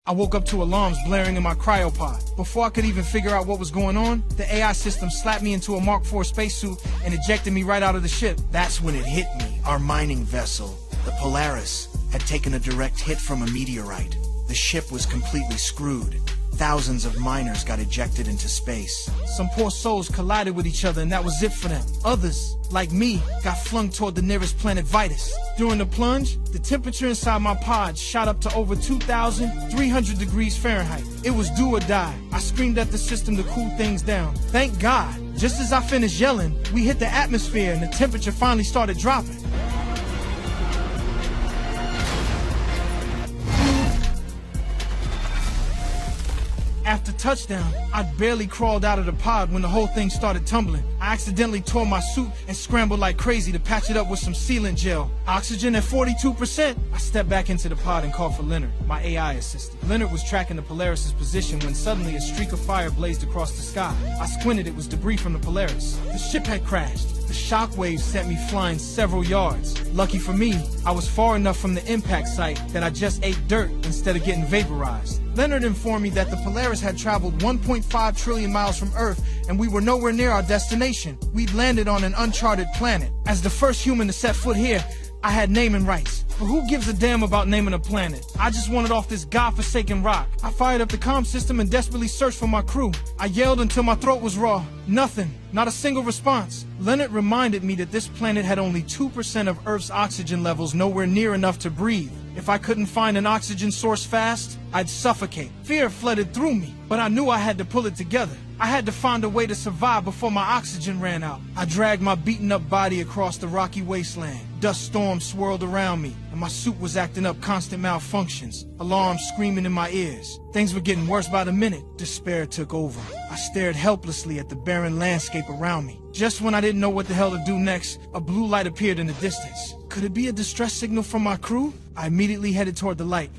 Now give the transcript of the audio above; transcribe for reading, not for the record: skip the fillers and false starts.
I woke up to alarms blaring in my cryopod. Before I could even figure out what was going on, the AI system slapped me into a Mark IV spacesuit and ejected me right out of the ship. That's when it hit me. Our mining vessel, the Polaris, had taken a direct hit from a meteorite. The ship was completely screwed. Thousands of miners got ejected into space. Some poor souls collided with each other and that was it for them. Others, like me, got flung toward the nearest planet Vitus. During the plunge, the temperature inside my pod shot up to over 2,300 degrees Fahrenheit. It was do or die. I screamed at the system to cool things down. Thank God. Just as I finished yelling, we hit the atmosphere and the temperature finally started dropping. After touchdown, I'd barely crawled out of the pod when the whole thing started tumbling. I accidentally tore my suit and scrambled like crazy to patch it up with some sealant gel. Oxygen at 42%. I stepped back into the pod and called for Leonard, my AI assistant. Leonard was tracking the Polaris's position when suddenly a streak of fire blazed across the sky. I squinted, it was debris from the Polaris. The ship had crashed. The shockwaves sent me flying several yards. Lucky for me, I was far enough from the impact site that I just ate dirt instead of getting vaporized. Leonard informed me that the Polaris had traveled 1.5 trillion miles from Earth and we were nowhere near our destination. We'd landed on an uncharted planet. As the first human to set foot here, I had naming rights. But who gives a damn about naming a planet? I just wanted off this godforsaken rock. I fired up the comm system and desperately searched for my crew. I yelled until my throat was raw. Nothing. Not a single response. Leonard reminded me that this planet had only 2% of Earth's oxygen levels nowhere near enough to breathe. If I couldn't find an oxygen source fast, I'd suffocate. Fear flooded through me, but I knew I had to pull it together. I had to find a way to survive before my oxygen ran out. I dragged my beaten up body across the rocky wasteland. Dust storms swirled around me, and my suit was acting up constant malfunctions. Alarms screaming in my ears. Things were getting worse by the minute. Despair took over. I stared helplessly at the barren landscape around me. Just when I didn't know what the hell to do next, a blue light appeared in the distance. Could it be a distress signal from my crew? I immediately headed toward the light.